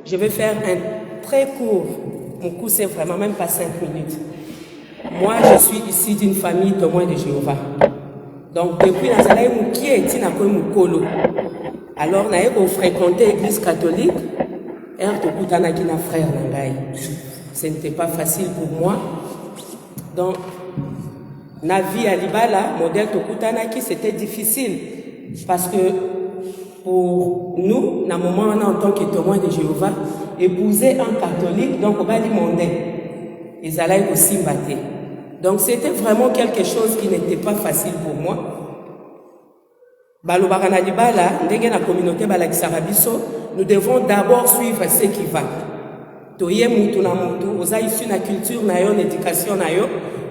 Je vais faire un très court. Mon cours, c'est vraiment même pas 5 minutes. Moi, je suis ici d'une famille témoin de Jéhovah. Donc, depuis Nazalaï Mouki et Tina Moukolo. Alors, on a fréquenté l'église catholique. Et on a un frère Nangaï. Ce n'était pas facile pour moi. Donc, na vie à Libala, modèle Tokutanaki, c'était difficile. Parce que pour nous, dans le moment en tant que témoin de Jéhovah, épouser un catholique, donc on va lui demander. Ils allaient aussi battre. Donc c'était vraiment quelque chose qui n'était pas facile pour moi. Balobara Libala, dans la communauté Balakisarabiso, nous devons d'abord suivre ce qui va. Toye mutu na mutu, oza issu na culture na yo, l'éducation na yo,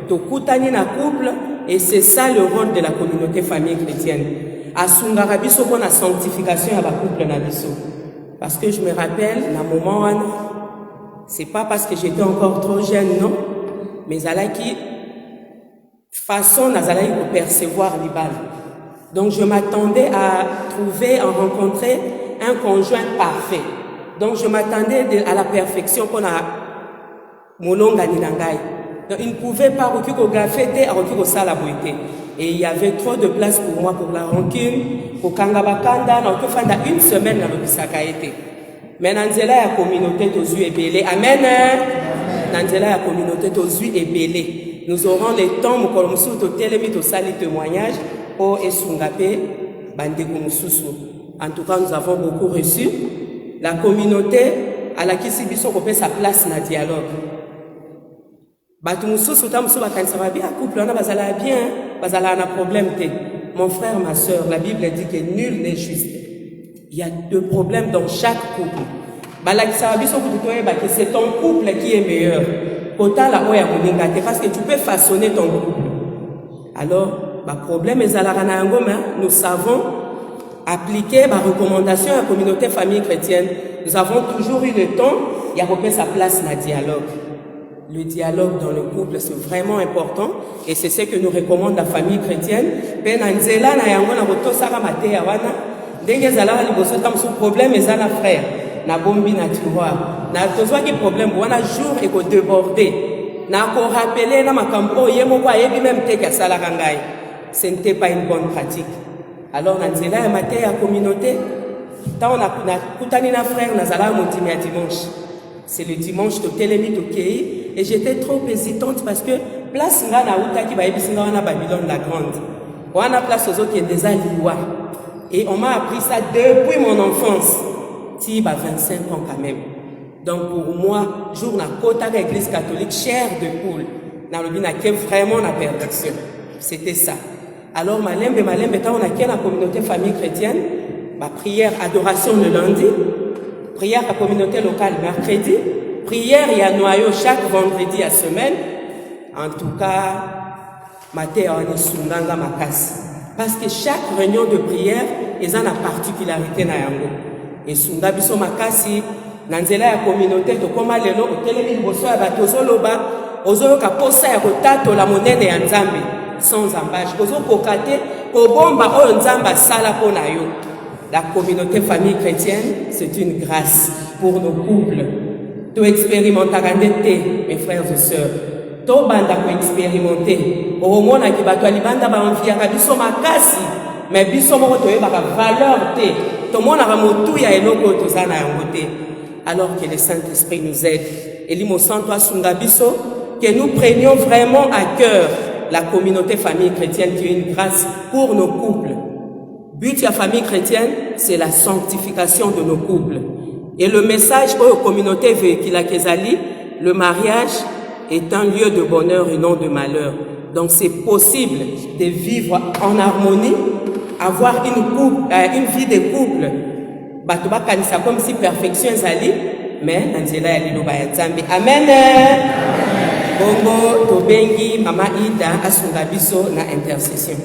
tokutani na couple, et c'est ça le rôle de la communauté famille chrétienne. Asungara biso pour la sanctification à la couple na biso. Parce que je me rappelle, dans le moment où, c'est pas parce que j'étais encore trop jeune, non, mais alaki façon nazalaki de percevoir l'ibal. Donc je m'attendais à trouver, à rencontrer un conjoint parfait. Donc je m'attendais à la perfection qu'on a molonga ninangai. Donc il ne pouvait pas recouper à recouper la beauté. Et il y avait trop de place pour moi pour la rancune, pour Kangabakanda, donc il une semaine dans le Bisakaïté. Mais dans la communauté Tozu et Belé, Amen. Dans la communauté Tozu et Belé, nous aurons les temps, nous sommes au télémite au sali témoignage, pour Esungapé, Bandegumususu. En tout cas, nous avons beaucoup reçu. La communauté, à la Kisibiso, a sa place dans le dialogue. Couple, on a bien, un problème. Mon frère, ma soeur, la Bible dit que nul n'est juste. Il y a deux problèmes dans chaque couple. C'est ton couple qui est meilleur. Parce que tu peux façonner ton couple. Alors, le problème est nous savons appliquer ma recommandation à la communauté famille chrétienne. Nous avons toujours eu le temps, il y a repris sa place dans le dialogue. Le dialogue dans le couple, c'est vraiment important et c'est ce que nous recommande la famille chrétienne. Problème est la frère. Na bombi na tiroir. Na tozwa ki problème wana jour et ko déborder. Na ko rappeler na makambo yemo kwa yebi même te ka sala kangai. Ce n'était pas une bonne pratique. Alors na nzela ya maté ya communauté, tant on a kutani na frère na zala motimi ya dimanche. C'est le dimanche to telemi to kei et j'étais trop hésitante parce que place nga na utaki ba yebisinga wana Babylone la grande. Wana place aux autres qui est déjà liwa. Et on m'a appris ça depuis mon enfance. Si, 25 ans quand même. Donc pour moi, jour na kota de l'église catholique, chair de poule, na lobi na kem vraiment la perfection. C'était ça. Alors malembe, quand on a qui la communauté famille chrétienne, prière, adoration le lundi, prière à communauté locale mercredi, prière il y a noyau chaque vendredi à semaine. En tout cas, maté on est sunganga makasi. Parce que chaque réunion de prière, ils ont la particularité na yango. Et sunga biso makasi, nanzela ya communauté, to koma lelo, otelemi liboso ya bato ozoloba, ozoyoka posa ya kotato la monene ya nzambe, sans embâche. Ozokokate, kobomba oyo nzamba sala pona yo. La communauté famille chrétienne, c'est une grâce pour nos couples. To expérimentarandete, mes frères et sœurs. To banda ko expérimenter. Omona ki bato alibanda ba onfiaka biso makasi, mais biso moko toyebaka valeur te. Alors que le Saint-Esprit nous aide. Et que nous prenions vraiment à cœur la communauté famille chrétienne qui est une grâce pour nos couples. But de la famille chrétienne, c'est la sanctification de nos couples. Et le message pour la communauté véhicule à Kezali, le mariage est un lieu de bonheur et non de malheur. Donc c'est possible de vivre en harmonie, avoir une vie de couple. Batuba kanisa comme si perfection zali, mais nanzela ya liloba ya Nzambe. Amen. Bongo tobengi mama Ida asunga biso na intercession.